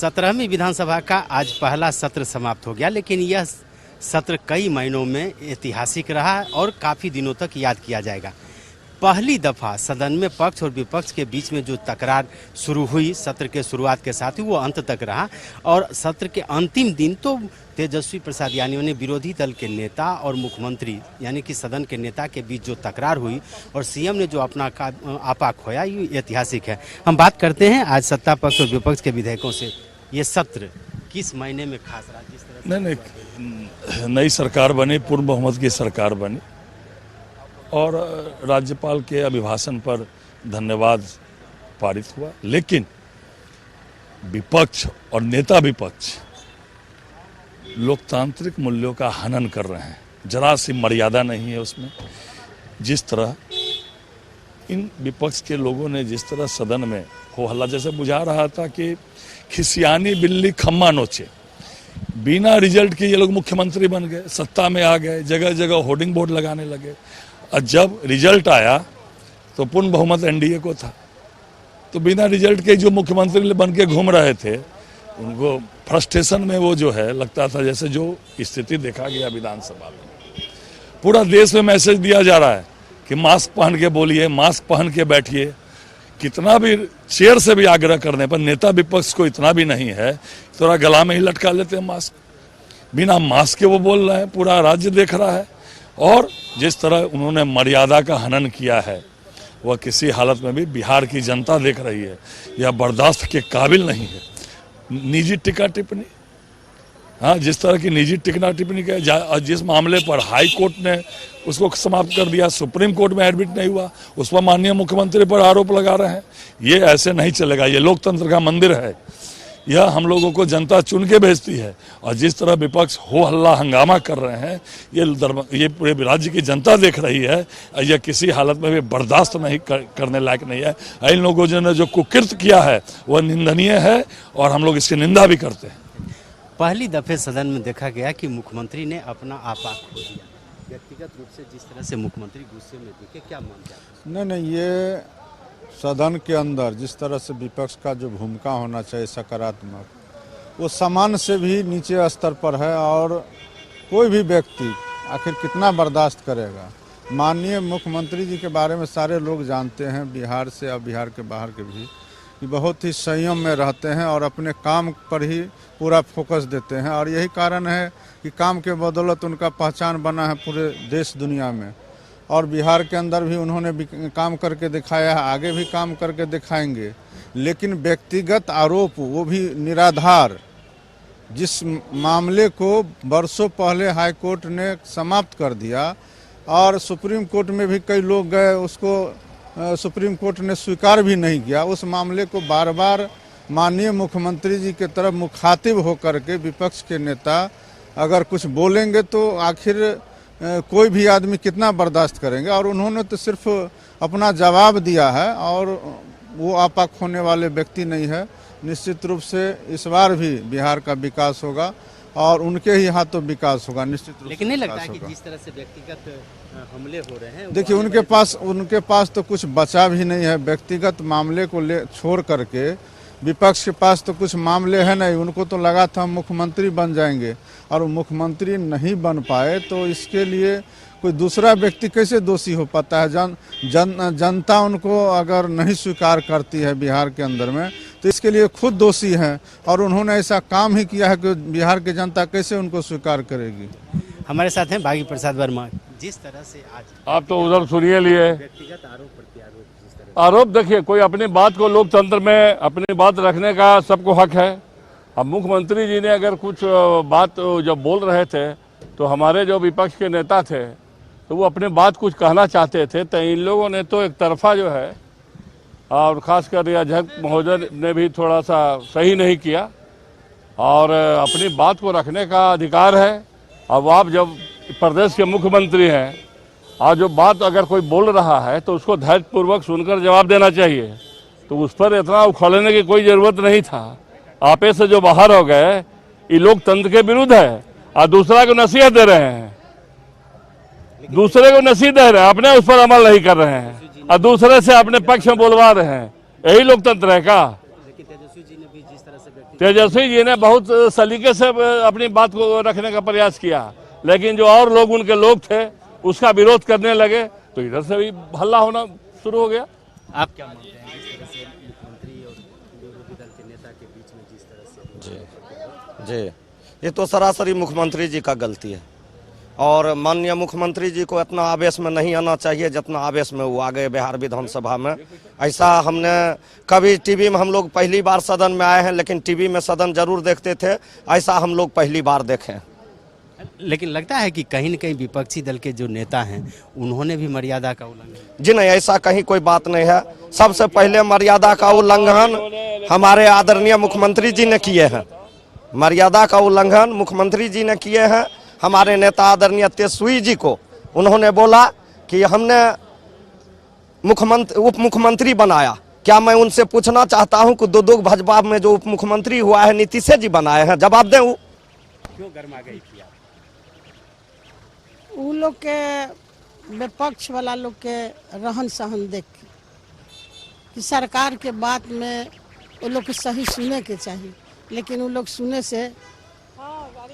17वीं विधानसभा का आज पहला सत्र समाप्त हो गया, लेकिन यह सत्र कई महीनों में ऐतिहासिक रहा और काफ़ी दिनों तक याद किया जाएगा। पहली दफ़ा सदन में पक्ष और विपक्ष के बीच में जो तकरार शुरू हुई सत्र के शुरुआत के साथ ही वो अंत तक रहा और सत्र के अंतिम दिन तो तेजस्वी प्रसाद यादव ने विरोधी दल के नेता और मुख्यमंत्री यानी कि सदन के नेता के बीच जो तकरार हुई और सीएम ने जो अपना आपा खोया, ये ऐतिहासिक है। हम बात करते हैं आज सत्ता पक्ष और विपक्ष के विधायकों से, ये सत्र किस महीने में खास रहा? जिस तरह नहीं, नई सरकार बनी, पूर्ण बहुमत की सरकार बनी और राज्यपाल के अभिभाषण पर धन्यवाद पारित हुआ, लेकिन विपक्ष और नेता विपक्ष लोकतांत्रिक मूल्यों का हनन कर रहे हैं। जरा सी मर्यादा नहीं है उसमें। जिस तरह इन विपक्ष के लोगों ने जिस तरह सदन में हो हल्ला, जैसे बुझा रहा था कि खिसियानी बिल्ली खम्मा नोचे, बिना रिजल्ट के ये लोग मुख्यमंत्री बन गए, सत्ता में आ गए, जगह जगह होर्डिंग बोर्ड लगाने लगे। और जब रिजल्ट आया तो पूर्ण बहुमत एनडीए को था, तो बिना रिजल्ट के जो मुख्यमंत्री बन के घूम रहे थे उनको फ्रस्ट्रेशन में वो जो है लगता था जैसे जो स्थिति देखा गया विधानसभा में। पूरा देश में मैसेज दिया जा रहा है कि मास्क पहन के बोलिए, मास्क पहन के बैठिए। कितना भी चेयर से भी आग्रह करने पर नेता विपक्ष को इतना भी नहीं है, थोड़ा गला में ही लटका लेते हैं मास्क। बिना मास्क के वो बोल रहे हैं, पूरा राज्य देख रहा है। और जिस तरह उन्होंने मर्यादा का हनन किया है वह किसी हालत में भी बिहार की जनता देख रही है, यह बर्दाश्त के काबिल नहीं है। निजी टिक्का टिप्पणी, हाँ, जिस तरह की निजी टिक्का टिप्पणी के जिस मामले पर हाई कोर्ट ने उसको समाप्त कर दिया, सुप्रीम कोर्ट में एडमिट नहीं हुआ, उस पर माननीय मुख्यमंत्री पर आरोप लगा रहे हैं। ये ऐसे नहीं चलेगा। ये लोकतंत्र का मंदिर है, यह हम लोगों को जनता चुन के भेजती है। और जिस तरह विपक्ष हो हल्ला हंगामा कर रहे हैं, ये पूरे राज्य की जनता देख रही है। यह किसी हालत में भी बर्दाश्त नहीं करने लायक नहीं है। इन लोगों ने जो कुकृत्य किया है वह निंदनीय है और हम लोग इसकी निंदा भी करते हैं। पहली दफे सदन में देखा गया कि मुख्यमंत्री ने अपना आपा खो दिया। व्यक्तिगत रूप से जिस तरह से मुख्यमंत्री गुस्से में दिखे, क्या मानते हैं? नहीं, ये सदन के अंदर जिस तरह से विपक्ष का जो भूमिका होना चाहिए सकारात्मक, वो सामान्य से भी नीचे स्तर पर है। और कोई भी व्यक्ति आखिर कितना बर्दाश्त करेगा। माननीय मुख्यमंत्री जी के बारे में सारे लोग जानते हैं, बिहार से और बिहार के बाहर के भी, कि बहुत ही संयम में रहते हैं और अपने काम पर ही पूरा फोकस देते हैं। और यही कारण है कि काम के बदौलत उनका पहचान बना है पूरे देश दुनिया में। और बिहार के अंदर भी उन्होंने भी काम करके दिखाया है, आगे भी काम करके दिखाएंगे। लेकिन व्यक्तिगत आरोप, वो भी निराधार, जिस मामले को वर्षों पहले हाई कोर्ट ने समाप्त कर दिया और सुप्रीम कोर्ट में भी कई लोग गए, उसको सुप्रीम कोर्ट ने स्वीकार भी नहीं किया। उस मामले को बार बार माननीय मुख्यमंत्री जी के तरफ मुखातिब होकर के विपक्ष के नेता अगर कुछ बोलेंगे तो आखिर कोई भी आदमी कितना बर्दाश्त करेंगे। और उन्होंने तो सिर्फ अपना जवाब दिया है और वो आपा खोने वाले व्यक्ति नहीं है। निश्चित रूप से इस बार भी बिहार का विकास होगा और उनके ही हाथों विकास होगा, निश्चित रूप से। लेकिन नहीं लगता है कि जिस तरह से व्यक्तिगत हमले हो रहे हैं, देखिए उनके पास तो कुछ बचा भी नहीं है। व्यक्तिगत मामले को छोड़ करके विपक्ष के पास तो कुछ मामले हैं नहीं। उनको तो लगा था हम मुख्यमंत्री बन जाएंगे और मुख्यमंत्री नहीं बन पाए, तो इसके लिए कोई दूसरा व्यक्ति कैसे दोषी हो पाता है? जनता उनको अगर नहीं स्वीकार करती है बिहार के अंदर में, तो इसके लिए खुद दोषी हैं। और उन्होंने ऐसा काम ही किया है कि बिहार की जनता कैसे उनको स्वीकार करेगी। हमारे साथ हैं बागी प्रसाद वर्मा। जिस तरह से आज आप तो उधर सुनिए लिए व्यक्तिगत आरोप प्रत्यारोप, आरोप, देखिए, कोई अपनी बात को लोकतंत्र में अपनी बात रखने का सबको हक है। अब मुख्यमंत्री जी ने अगर कुछ बात जब बोल रहे थे तो हमारे जो विपक्ष के नेता थे तो वो अपनी बात कुछ कहना चाहते थे, तो इन लोगों ने तो एक तरफा जो है, और ख़ासकर अध्यक्ष महोदय ने भी थोड़ा सा सही नहीं किया। और अपनी बात को रखने का अधिकार है। अब आप जब प्रदेश के मुख्यमंत्री हैं और जो बात अगर कोई बोल रहा है तो उसको धैर्यपूर्वक सुनकर जवाब देना चाहिए। तो उस पर इतना उखड़ने की कोई ज़रूरत नहीं था। आपे से जो बाहर हो गए, ये लोकतंत्र के विरुद्ध है और दूसरा को नसीहत दे रहे हैं, दूसरे को नसीहत दे रहे हैं, अपने उस पर अमल नहीं कर रहे हैं और दूसरे से अपने पक्ष में बोलवा रहे हैं। यही लोकतंत्र है का? तेजस्वी जी ने बहुत सलीके से अपनी बात को रखने का प्रयास किया, लेकिन जो और लोग उनके लोग थे उसका विरोध करने लगे तो इधर से भी हल्ला होना शुरू हो गया। आप क्या मानते हैं जिस तरह से मुख्यमंत्री और विरोधी दल के नेता के बीच में जिस तरह से जी, ये तो सरासरी मुख्यमंत्री जी का गलती है और माननीय मुख्यमंत्री जी को इतना आवेश में नहीं आना चाहिए जितना आवेश में वो आ गए बिहार विधानसभा में। ऐसा हमने कभी टीवी में हम लोग पहली बार सदन में आए हैं, लेकिन टीवी में सदन जरूर देखते थे, ऐसा हम लोग पहली बार देखें। लेकिन लगता है कि कहीं न कहीं विपक्षी दल के जो नेता हैं उन्होंने भी मर्यादा का उल्लंघन। जी नहीं, ऐसा कहीं कोई बात नहीं है। सबसे पहले मर्यादा का उल्लंघन हमारे आदरणीय मुख्यमंत्री जी ने किए हैं। मर्यादा का उल्लंघन मुख्यमंत्री जी ने किए हैं। हमारे नेता आदरणीय तेजस्वी जी को उन्होंने बोला कि हमने उप मुख्यमंत्री बनाया। क्या मैं उनसे पूछना चाहता हूं कि दो भाजपा में जो उप मुख्यमंत्री हुआ है नीतीश जी बनाए हैं, जवाब दें। वो क्यों गर्मा गई थी आप? उ लोग के विपक्ष वाला लोग के रहन सहन देख के कि सरकार के बात में वो लोग के सही सुने के चाहिए, लेकिन वो लोग सुने से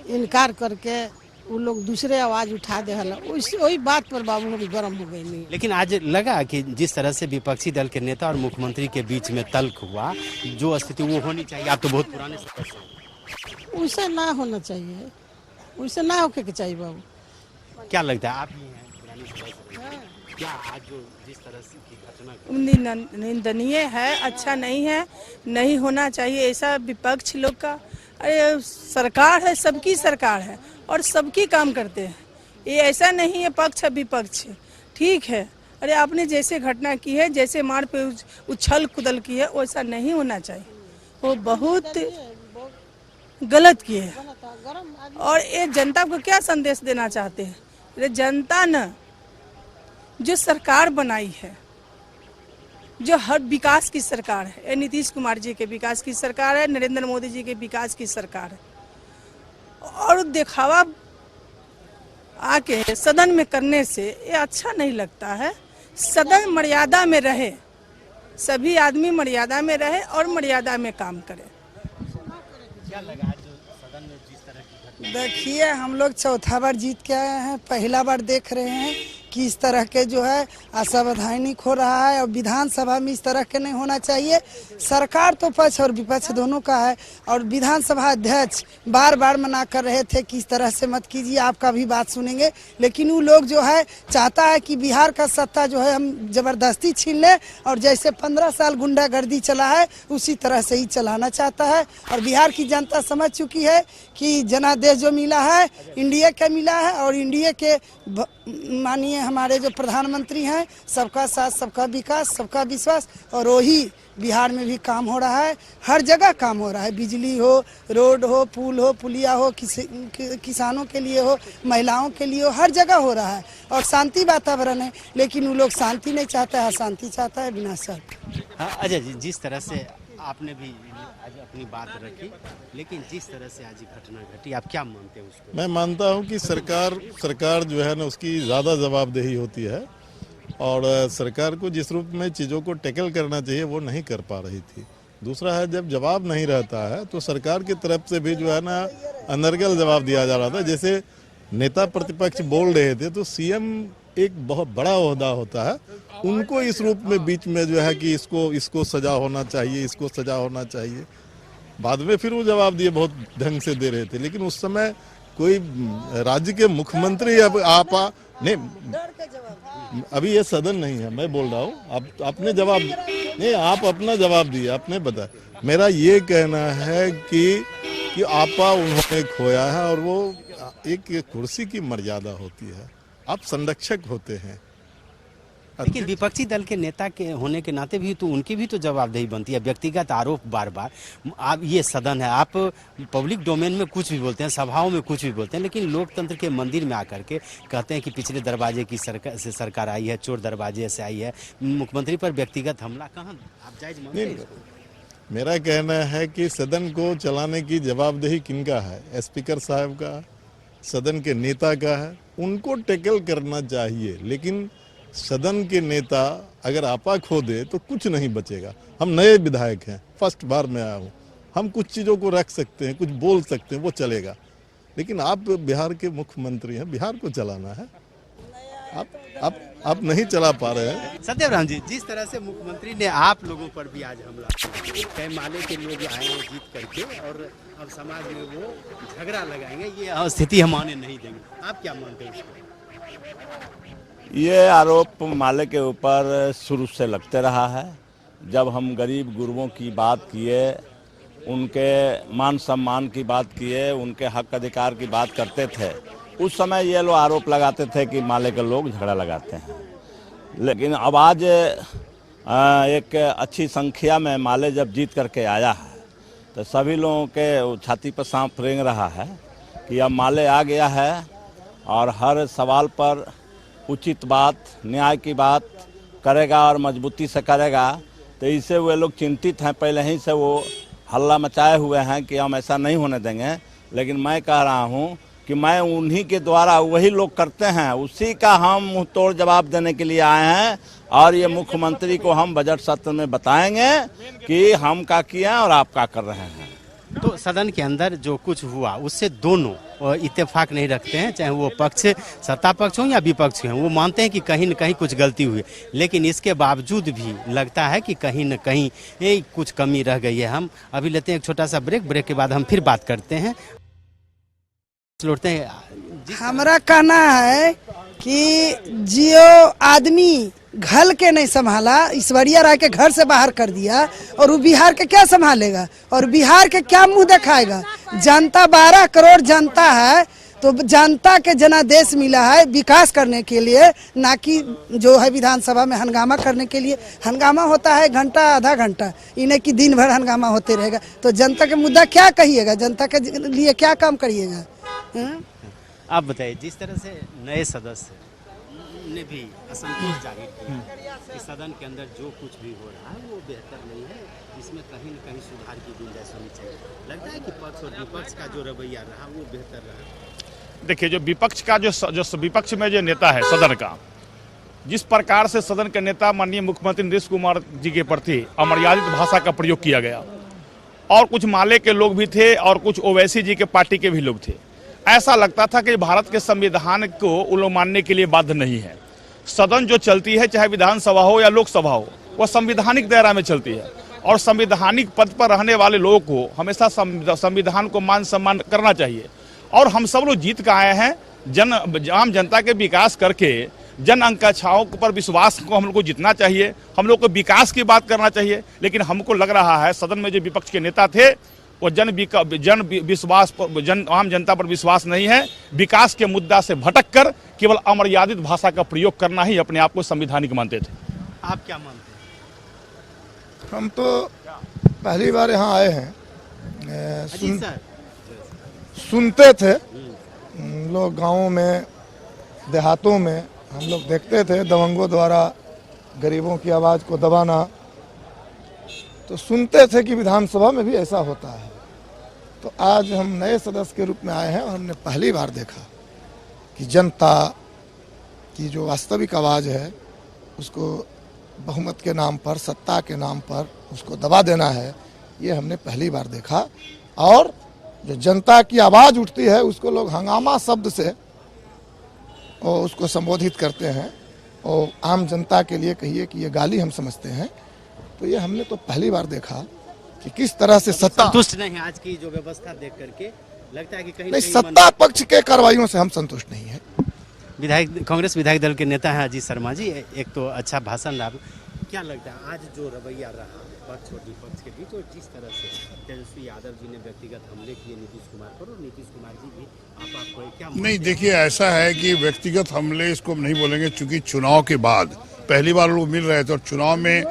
इनकार करके वो लोग दूसरे आवाज उठा दे हल। वही बात पर बाबू हम गर्म हो गए। नहीं, लेकिन आज लगा कि जिस तरह से विपक्षी दल के नेता और मुख्यमंत्री के बीच में तल्ख हुआ, जो स्थिति वो होनी चाहिए। आप तो बहुत पुराने सदस्य हैं। उसे ना होना चाहिए, उसे ना होके के चाहिए बाबू। क्या लगता है आप ही हैं पुराने सदस्य, क्या आज जो जिस तरह से की घटना निंदनीय है, अच्छा नहीं है, नहीं होना चाहिए ऐसा विपक्ष लोग का। अरे सरकार है, सबकी सरकार है और सबकी काम करते हैं। ये ऐसा नहीं है पक्ष विपक्ष, ठीक है। अरे आपने जैसे घटना की है, जैसे मार पे उछल कुदल की है, वैसा नहीं होना चाहिए। वो बहुत गलत किए है। और ये जनता को क्या संदेश देना चाहते हैं? अरे जनता न जो सरकार बनाई है, जो हर विकास की सरकार है, ये नीतीश कुमार जी के विकास की सरकार है, नरेंद्र मोदी जी के विकास की सरकार है। और दिखावा आके सदन में करने से ये अच्छा नहीं लगता है। सदन मर्यादा में रहे, सभी आदमी मर्यादा में रहे और मर्यादा में काम करे। क्या लगा जो सदन में जिस तरह की घटना? देखिए, हम लोग चौथा बार जीत के आए हैं, पहला बार देख रहे हैं कि इस तरह के जो है असंवैधानिक हो रहा है और विधानसभा में इस तरह के नहीं होना चाहिए। सरकार तो पक्ष और विपक्ष दोनों का है और विधानसभा अध्यक्ष बार बार मना कर रहे थे कि इस तरह से मत कीजिए, आपका भी बात सुनेंगे। लेकिन वो लोग जो है चाहता है कि बिहार का सत्ता जो है हम जबरदस्ती छीन ले और जैसे 15 साल गुंडागर्दी चला है उसी तरह से ही चलाना चाहता है। और बिहार की जनता समझ चुकी है कि जनादेश जो मिला है इंडिया का मिला है और इंडिया के माननीय हमारे जो प्रधानमंत्री हैं, सबका साथ सबका विकास सबका विश्वास, और वही बिहार में भी काम हो रहा है। हर जगह काम हो रहा है, बिजली हो, रोड हो, पुल हो, पुलिया हो, किसानों के लिए हो, महिलाओं के लिए हो, हर जगह हो रहा है और शांति वातावरण है। लेकिन वो लोग शांति नहीं चाहता है, शांति चाहता है बिना शर्त। अजय जी, जिस तरह से आपने भी आज अपनी बात रखी, लेकिन जिस तरह से आज घटना घटी, आप क्या मानते हैं उसको? मैं मानता हूं कि सरकार जो है ना उसकी ज़्यादा जवाबदेही होती है और सरकार को जिस रूप में चीज़ों को टैकल करना चाहिए वो नहीं कर पा रही थी। दूसरा है, जब जवाब नहीं रहता है तो सरकार की तरफ से भी जो है ना अनर्गल जवाब दिया जा रहा था। जैसे नेता प्रतिपक्ष बोल रहे थे तो सीएम एक बहुत बड़ा ओहदा होता है, उनको इस रूप में बीच में जो है कि इसको सजा होना चाहिए, इसको सजा होना चाहिए। बाद में फिर वो जवाब दिए बहुत ढंग से दे रहे थे, लेकिन उस समय कोई राज्य के मुख्यमंत्री अब आप नहीं, अभी ये सदन नहीं है, मैं बोल रहा हूँ, आप अपने जवाब नहीं, आप अपना जवाब दिए, आपने बताया। मेरा ये कहना है कि आपा उन्होंने खोया है और वो एक कुर्सी की मर्यादा होती है, आप संरक्षक होते हैं। लेकिन विपक्षी दल के नेता के होने के नाते भी तो उनकी भी तो जवाबदेही बनती है। व्यक्तिगत आरोप बार बार, आप ये सदन है, आप पब्लिक डोमेन में कुछ भी बोलते हैं, सभाओं में कुछ भी बोलते हैं, लेकिन लोकतंत्र के मंदिर में आकर के कहते हैं कि पिछले दरवाजे की सरकार आई है, चोर दरवाजे से आई है। मुख्यमंत्री पर व्यक्तिगत हमला कहाँ आप जायज मानते हैं? मेरा कहना है कि सदन को चलाने की जवाबदेही किनका है? स्पीकर साहब का, सदन के नेता का है, उनको टैकल करना चाहिए। लेकिन सदन के नेता अगर आपा खो दे तो कुछ नहीं बचेगा। हम नए विधायक हैं, फर्स्ट बार में आया हूँ, हम कुछ चीज़ों को रख सकते हैं, कुछ बोल सकते हैं, वो चलेगा। लेकिन आप बिहार के मुख्यमंत्री हैं, बिहार को चलाना है, आप नहीं चला पा रहे हैं। सत्यम जी, जिस तरह से मुख्यमंत्री ने आप लोगों पर भी आज हमला किया, कई माले के लोग आए हैं जीत करके और अब समाज में वो झगड़ा लगाएंगे, ये स्थिति हम आने नहीं देंगे, आप क्या मानते हैं इसको? ये आरोप माले के ऊपर शुरू से लगते रहा है। जब हम गरीब गुरबों की बात किए, उनके मान सम्मान की बात किए, उनके हक अधिकार की बात करते थे, उस समय ये लोग आरोप लगाते थे कि माले के लोग झगड़ा लगाते हैं। लेकिन अब आज एक अच्छी संख्या में माले जब जीत करके आया है तो सभी लोगों के छाती पर सांप रेंग रहा है कि अब माले आ गया है और हर सवाल पर उचित बात, न्याय की बात करेगा और मजबूती से करेगा। तो इससे वे लोग चिंतित हैं, पहले ही से वो हल्ला मचाए हुए हैं कि हम ऐसा नहीं होने देंगे। लेकिन मैं कह रहा हूँ कि मैं उन्हीं के द्वारा वही लोग करते हैं, उसी का हम मुंह तोड़ जवाब देने के लिए आए हैं और ये मुख्यमंत्री को हम बजट सत्र में बताएंगे कि हम क्या किए और आप क्या कर रहे हैं। तो सदन के अंदर जो कुछ हुआ उससे दोनों इत्तेफाक नहीं रखते हैं, चाहे वो पक्ष सत्ता पक्ष हो या विपक्ष हो, वो मानते हैं कि कहीं न कहीं कुछ गलती हुई, लेकिन इसके बावजूद भी लगता है कि कहीं न कहीं कुछ कमी रह गई है। हम अभी लेते हैं एक छोटा सा ब्रेक के बाद हम फिर बात करते हैं, लौटते हैं। हमारा कहना है कि जियो आदमी घल के नहीं संभाला, ईश्वरिया राय के घर से बाहर कर दिया और वो बिहार के क्या संभालेगा और बिहार के क्या मुंह दिखाएगा। जनता 12 करोड़ जनता है, तो जनता के जनादेश मिला है विकास करने के लिए, ना कि जो है विधानसभा में हंगामा करने के लिए। हंगामा होता है घंटा आधा घंटा, इन्हें कि दिन भर हंगामा होते रहेगा। तो जनता के मुद्दा क्या कहिएगा, जनता के लिए क्या काम करिएगा। आप बताइए, जिस तरह से नए सदस्य ने भी असंतोष जाहिर किया कि सदन के अंदर जो कुछ भी हो रहा है वो बेहतर नहीं है, इसमें कहीं न कहीं सुधार की गुंजाइश होनी चाहिए, लगता है कि पक्ष और विपक्ष का जो रवैया रहा वो बेहतर रहा? देखिए, जो विपक्ष का जो विपक्ष में जो नेता है सदन का, जिस प्रकार से सदन के नेता माननीय मुख्यमंत्री नीतीश कुमार जी के प्रति अमर्यादित भाषा का प्रयोग किया गया, और कुछ माले के लोग भी थे और कुछ ओवैसी जी के पार्टी के भी लोग थे, ऐसा लगता था कि भारत के संविधान को वो लोग मानने के लिए बाध्य नहीं है। सदन जो चलती है, चाहे विधानसभा हो या लोकसभा हो, वह संवैधानिक दायरा में चलती है और संवैधानिक पद पर रहने वाले लोगों को हमेशा संविधान को मान सम्मान करना चाहिए। और हम सब लोग जीत कर आए हैं, आम जनता के विकास करके जन आकांक्षाओं पर विश्वास को हम लोग को जीतना चाहिए, हम लोग को विकास की बात करना चाहिए। लेकिन हमको लग रहा है सदन में जो विपक्ष के नेता थे वो आम जनता पर विश्वास नहीं है, विकास के मुद्दा से भटक कर केवल अमर्यादित भाषा का प्रयोग करना ही अपने आप को संवैधानिक मानते थे। आप क्या मानते हैं? हम तो पहली बार यहाँ आए हैं, सुनते थे लोग गाँवों में, देहातों में हम लोग देखते थे दबंगों द्वारा गरीबों की आवाज़ को दबाना, तो सुनते थे कि विधानसभा में भी ऐसा होता है। तो आज हम नए सदस्य के रूप में आए हैं और हमने पहली बार देखा कि जनता की जो वास्तविक आवाज़ है उसको बहुमत के नाम पर, सत्ता के नाम पर उसको दबा देना है, ये हमने पहली बार देखा। और जो जनता की आवाज़ उठती है उसको लोग हंगामा शब्द से और उसको संबोधित करते हैं, और आम जनता के लिए कहिए कि ये गाली हम समझते हैं। तो ये हमने तो पहली बार देखा कि किस तरह से सत्ता संतुष्ट नहीं है आज की जो व्यवस्था देख करके, लगता है कि कहीं नहीं, सत्ता पक्ष के कार्रवाइयों से हम संतुष्ट नहीं है। कांग्रेस विधायक दल के नेता हैं अजीत शर्मा जी, एक तो अच्छा भाषण रहा, क्या लगता है आज जो रवैया रहा पक्ष और विपक्ष के बीच, और जिस तरह से तेजस्वी यादव जी ने व्यक्तिगत हमले किए नीतीश कुमार पर, और नीतीश कुमार जी भी आपको क्या? नहीं, देखिए ऐसा है कि व्यक्तिगत हमले इसको हम नहीं बोलेंगे, चूंकि चुनाव के बाद पहली बार लोग मिल रहे थे और चुनाव में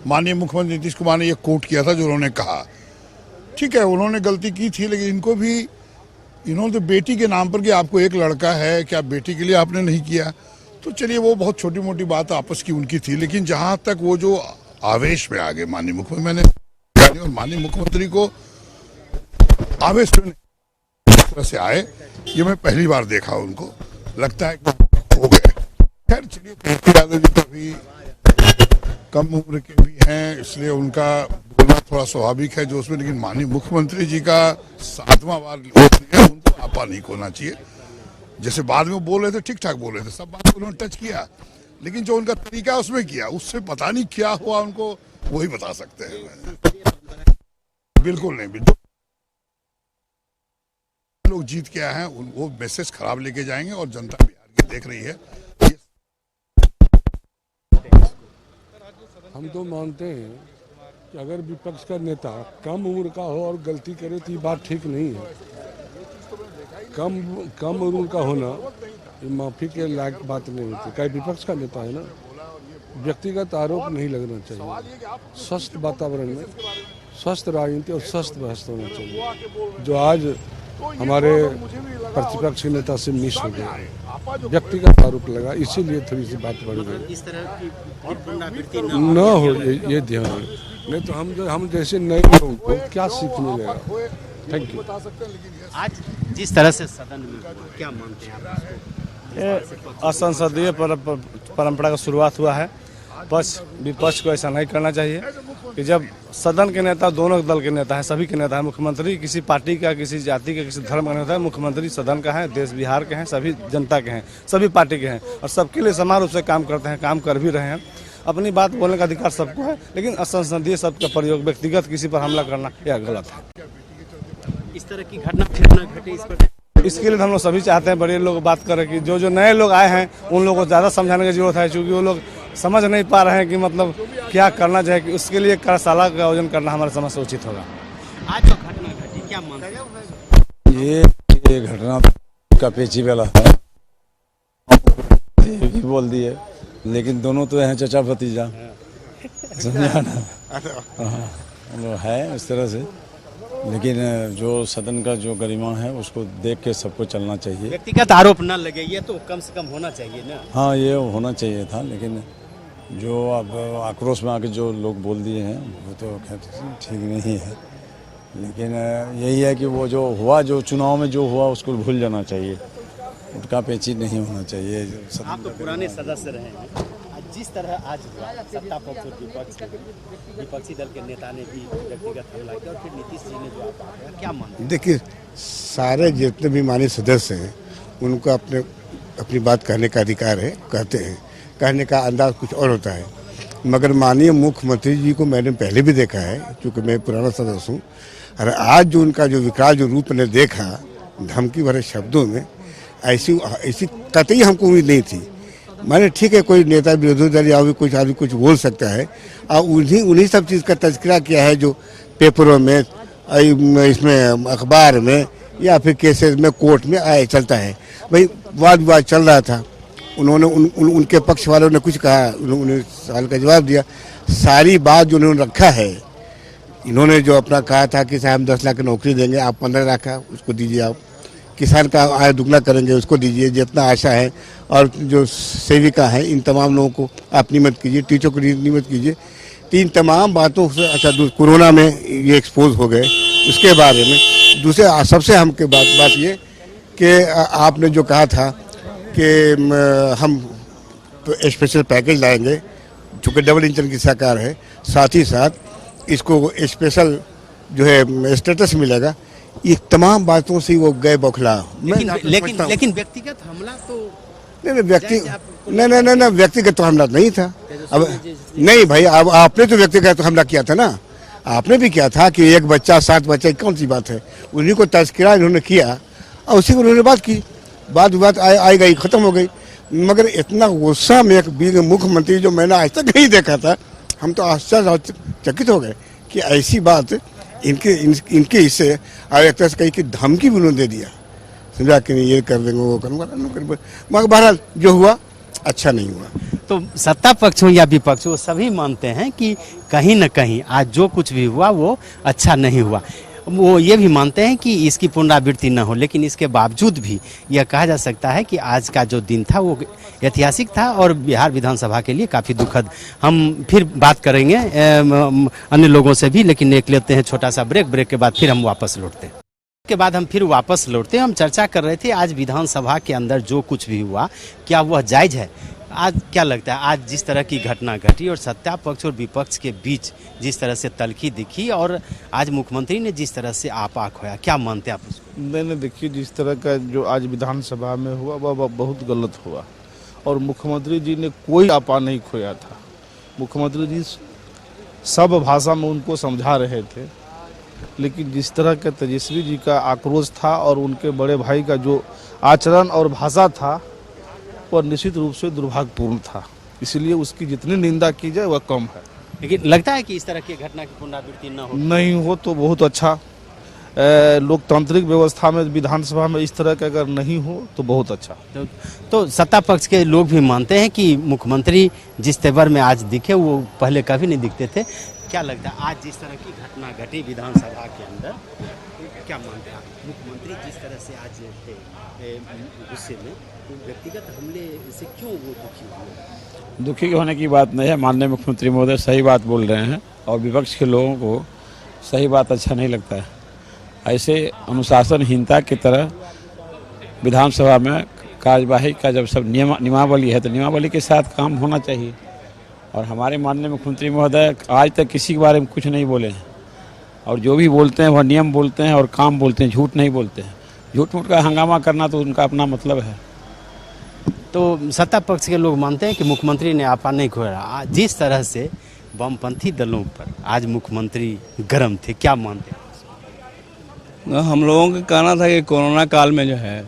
माननीय मुख्यमंत्री नीतीश कुमार ने ये कोट किया था जो उन्होंने कहा, ठीक है उन्होंने गलती की थी, लेकिन इनको भी इन्होंने तो बेटी के नाम पर कि आपको एक लड़का है, क्या बेटी के लिए आपने नहीं किया, तो चलिए वो बहुत छोटी मोटी बात आपस की उनकी थी। लेकिन जहां तक वो जो आवेश में आ गए माननीय मुख्यमंत्री, मैंने और माननीय मुख्यमंत्री को आवेश में इस तरह से आए, ये मैं पहली बार देखा। उनको लगता है हो गए। खैर चलिए, यादव जी तो भी कम उम्र के भी हैं, इसलिए उनका बोलना थोड़ा स्वाभाविक है जो उसमें, लेकिन माननीय मुख्यमंत्री जी का 7वां बार वोट है, उनको आपा नहीं खोना चाहिए। जैसे बाद में बोल रहे थे, ठीक ठाक बोल रहे थे, सब बात उन्होंने टच किया, लेकिन जो उनका तरीका उसमें किया, उससे पता नहीं क्या हुआ उनको, वही बता सकते हैं। बिल्कुल नहीं, बिल्कुल लोग जीत के आए हैं, वो मैसेज खराब लेके जाएंगे और जनता बिहार की देख रही है। हम तो मानते हैं कि अगर विपक्ष का नेता कम उम्र का हो और गलती करे तो ये बात ठीक नहीं है। कम उम्र का होना ये माफी के लायक बात नहीं होती। कई विपक्ष का नेता है ना, व्यक्तिगत आरोप नहीं लगना चाहिए। स्वस्थ वातावरण में स्वस्थ राजनीति और स्वस्थ बहस होना चाहिए, जो आज हमारे प्रतिपक्ष के नेता से मिस हो गया, व्यक्तिगत आरोप लगा, इसीलिए थोड़ी सी बात बढ़ गई। इस तरह की पुनरावृत्ति न हो ये ध्यान, नहीं तो हम जैसे नए लोगों को क्या सीख मिलेगा। Thank you. आज जिस तरह से सदन में क्या मानते हैं आप? असंसदीय परंपरा का शुरुआत हुआ है। विपक्ष को ऐसा नहीं करना चाहिए कि जब सदन के नेता दोनों दल के नेता हैं, सभी के नेता हैं। मुख्यमंत्री किसी पार्टी का, किसी जाति का, किसी धर्म का नेता है। मुख्यमंत्री सदन का है, देश बिहार के हैं, सभी जनता के हैं, सभी पार्टी के हैं और सबके लिए समान रूप से काम करते हैं, काम कर भी रहे हैं। अपनी बात बोलने का अधिकार सबको है, लेकिन असंसदीय शब्द का प्रयोग व्यक्तिगत किसी पर हमला करना यह गलत है। इस तरह की घटना फिर न घटे, इस पर इसके लिए हम लोग सभी चाहते हैं बड़े लोग बात करें कि जो नए लोग आए हैं उन लोगों को ज़्यादा समझाने की जरूरत है, क्योंकि वो लोग समझ नहीं पा रहे हैं कि मतलब क्या करना चाहिए। कि उसके लिए कार्यशाला का आयोजन करना हमारे समझ से उचित होगा। आज जो घटना घटी, क्या मानते हैं? ये घटना का पेची वाला है, ये भी बोल दिए, लेकिन दोनों तो हैं चचा भतीजा, समझा ना। हाँ, है इस तरह से, लेकिन जो सदन का जो गरिमा है उसको देख के सबको चलना चाहिए। व्यक्तिगत आरोप न लगे, ये तो कम से कम होना चाहिए ना। हाँ, ये होना चाहिए था, लेकिन जो अब आक्रोश में आके जो लोग बोल दिए हैं वो तो खैर ठीक नहीं है। लेकिन यही है कि वो जो हुआ, जो चुनाव में जो हुआ उसको भूल जाना चाहिए, उनका पेची नहीं होना चाहिए। आप तो पुराने सदस्य रहे हैं, जिस तरह आज सत्ता पक्ष और विपक्षी दल के नेता ने भी व्यक्तिगत हमला किया और फिर नीतीश जी ने जो आप क्या मानते हैं? देखिए, सारे जितने भी माननीय सदस्य हैं उनको अपनी बात कहने का अधिकार है, कहते हैं, कहने का अंदाज कुछ और होता है। मगर माननीय मुख्यमंत्री जी को मैंने पहले भी देखा है, क्योंकि मैं पुराना सदस्य हूँ, और आज जो उनका जो विकराल जो रूप मैंने देखा धमकी भरे शब्दों में, ऐसी कतई हमको उम्मीद नहीं थी। मैंने ठीक है, कोई नेता विरोधी दल या भी कुछ आदमी कुछ बोल सकता है, और उन्हीं सब चीज़ का तज़किरा किया है जो पेपरों में, इसमें अखबार में या फिर केसेस में, कोर्ट में आए चलता है। भाई वाद विवाद चल रहा था, उन्होंने उनके पक्ष वालों ने कुछ कहा, उन्होंने सवाल का जवाब दिया। सारी बात जो उन्होंने रखा है, इन्होंने जो अपना कहा था कि साहब 10 लाख की नौकरी देंगे, आप 15 लाख का उसको दीजिए, आप किसान का आय दुगना करेंगे उसको दीजिए, जितना आशा है, और जो सेविका है इन तमाम लोगों को आप नियमित कीजिए, टीचर को नियमित कीजिए। तीन तमाम बातों से अच्छा कोरोना में ये एक्सपोज हो गए, उसके बारे में दूसरे सबसे अहम के बात ये कि आपने जो कहा था कि हम तो स्पेशल पैकेज लाएंगे, चूँकि डबल इंजन की सरकार है, साथ ही साथ इसको स्पेशल जो है स्टेटस मिलेगा। ये तमाम बातों से वो गए बौखला। लेकिन व्यक्तिगत हमला तो नहीं, व्यक्तिगत तो हमला नहीं था। अब नहीं भाई, अब आपने तो व्यक्तिगत हमला किया था ना, आपने भी किया था कि एक बच्चा 7 बच्चे, कौन सी बात है, उन्हीं को तस्करा इन्होंने किया और उसी को उन्होंने बात की, बात आई गई, खत्म हो गई। मगर इतना गुस्सा में एक मुख्यमंत्री जो मैंने आज तक नहीं देखा था, हम तो आश्चर्यचकित हो गए कि ऐसी बात इनके हिस्से, और एक तरह से कही कि धमकी भी उन्होंने दे दिया, समझा कि नहीं ये कर देंगे, वो करूँगा। मगर बहरहाल जो हुआ अच्छा नहीं हुआ। तो सत्ता पक्ष हो या विपक्ष हो, सभी मानते हैं कि कहीं न कहीं आज जो कुछ भी हुआ वो अच्छा नहीं हुआ। वो ये भी मानते हैं कि इसकी पुनरावृत्ति न हो, लेकिन इसके बावजूद भी यह कहा जा सकता है कि आज का जो दिन था वो ऐतिहासिक था और बिहार विधानसभा के लिए काफ़ी दुखद। हम फिर बात करेंगे अन्य लोगों से भी, लेकिन एक लेते हैं छोटा सा ब्रेक के बाद फिर हम वापस लौटते हैं। के बाद हम फिर वापस लौटते हैं। हम चर्चा कर रहे थे आज विधानसभा के अंदर जो कुछ भी हुआ क्या वह जायज है। आज क्या लगता है, आज जिस तरह की घटना घटी और सत्ता पक्ष और विपक्ष के बीच जिस तरह से तल्खी दिखी और आज मुख्यमंत्री ने जिस तरह से आपा खोया, क्या मानते हैं आप उसको? मैंने देखिए जिस तरह का जो आज विधानसभा में हुआ वह बहुत गलत हुआ और मुख्यमंत्री जी ने कोई आपा नहीं खोया था। मुख्यमंत्री जी सब भाषा में उनको समझा रहे थे, लेकिन जिस तरह का तेजस्वी जी का आक्रोश था और उनके बड़े भाई का जो आचरण और भाषा था वह निश्चित रूप से दुर्भाग्यपूर्ण था। इसलिए उसकी जितनी निंदा की जाए वह कम है। लेकिन लगता है कि इस तरह की घटना की पुनरावृत्ति नहीं हो तो बहुत अच्छा। लोकतांत्रिक व्यवस्था में विधानसभा में इस तरह का अगर नहीं हो तो बहुत अच्छा। तो सत्ता पक्ष के लोग भी मानते हैं कि मुख्यमंत्री जिस तेवर में आज दिखे वो पहले कभी नहीं दिखते थे। क्या लगता है आज जिस तरह की घटना घटी विधानसभा के अंदर, क्या मानते हैं आप? मुख्यमंत्री जिस तरह से आज थे गुस्से में, तो व्यक्तिगत हमले से क्यों वो दुखी हुए? दुखी होने की बात नहीं है। माननीय मुख्यमंत्री महोदय सही बात बोल रहे हैं और विपक्ष के लोगों को सही बात अच्छा नहीं लगता है। ऐसे अनुशासनहीनता की तरह विधानसभा में कार्यवाही का जब सब नियमावली है तो नियमावली के साथ काम होना चाहिए। और हमारे माननीय मुख्यमंत्री महोदय आज तक किसी के बारे में कुछ नहीं बोले हैं और जो भी बोलते हैं वह नियम बोलते हैं और काम बोलते हैं, झूठ नहीं बोलते हैं। झूठ मूठ का हंगामा करना तो उनका अपना मतलब है। तो सत्ता पक्ष के लोग मानते हैं कि मुख्यमंत्री ने आपा नहीं खोया। जिस तरह से वामपंथी दलों पर आज मुख्यमंत्री गर्म थे, क्या मानते हैं? हम लोगों का कहना था कि कोरोना काल में जो है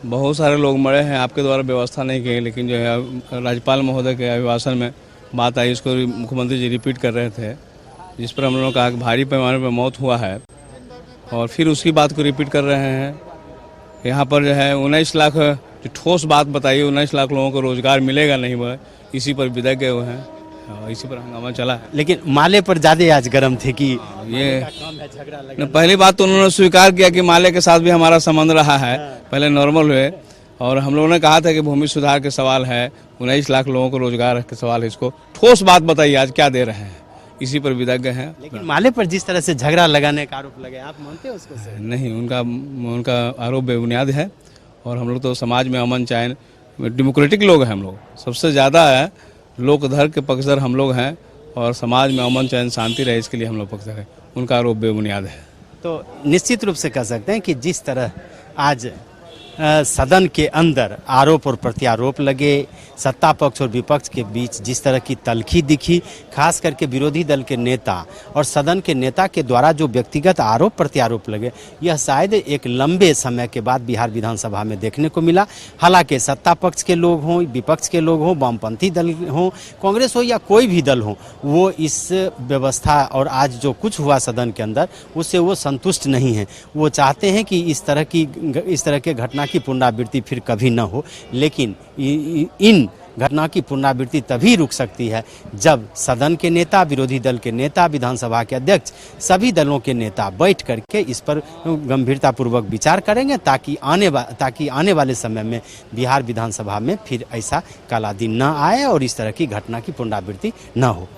बहुत सारे लोग मरे हैं, आपके द्वारा व्यवस्था नहीं की, लेकिन जो है राज्यपाल महोदय के अभिभाषण में बात आई, उसको मुख्यमंत्री जी रिपीट कर रहे थे, जिस पर हम लोगों ने कहा कि भारी पैमाने पर मौत हुआ है और फिर उसी बात को रिपीट कर रहे हैं। यहाँ पर जो है 19 लाख जो ठोस बात बताइए, 19 लाख लोगों को रोजगार मिलेगा नहीं, वह इसी पर विदा गए हुए हैं और इसी पर हंगामा चला है। लेकिन माले पर ज्यादा आज गर्म थे कि ये पहली बात तो उन्होंने स्वीकार किया कि माले के साथ भी हमारा संबंध रहा है, पहले नॉर्मल हुए और हम लोगों ने कहा था कि भूमि सुधार के सवाल है, 19 लाख लोगों को रोजगार के सवाल है, इसको ठोस बात बताइए आज क्या दे रहे हैं, इसी पर विदाग्य हैं। लेकिन माले पर जिस तरह से झगड़ा लगाने का आरोप लगे, आप मानते हैं उसको? नहीं, उनका आरोप बेबुनियाद है और हम लोग तो समाज में अमन चैन डेमोक्रेटिक लोग हैं। हम लोग सबसे ज़्यादा है लोकधर्म के पक्षधर हम लोग हैं और समाज में अमन चैन शांति रहे इसके लिए हम लोग पक्षधर हैं। उनका आरोप बेबुनियाद है। तो निश्चित रूप से कह सकते हैं कि जिस तरह आज सदन के अंदर आरोप और प्रत्यारोप लगे, सत्ता पक्ष और विपक्ष के बीच जिस तरह की तल्खी दिखी, खास करके विरोधी दल के नेता और सदन के नेता के द्वारा जो व्यक्तिगत आरोप प्रत्यारोप लगे, यह शायद एक लंबे समय के बाद बिहार विधानसभा में देखने को मिला। हालांकि सत्ता पक्ष के लोग हों, विपक्ष के लोग हों, वामपंथी दल हों, कांग्रेस हो या कोई भी दल हो, वो इस व्यवस्था और आज जो कुछ हुआ सदन के अंदर उससे वो संतुष्ट नहीं है। वो चाहते हैं कि इस तरह के घटना की पुनरावृत्ति फिर कभी न हो। लेकिन इन घटना की पुनरावृत्ति तभी रुक सकती है जब सदन के नेता, विरोधी दल के नेता, विधानसभा के अध्यक्ष, सभी दलों के नेता बैठ करके इस पर गंभीरतापूर्वक विचार करेंगे ताकि आने वाले समय में बिहार विधानसभा में फिर ऐसा काला दिन न आए और इस तरह की घटना की पुनरावृत्ति न हो।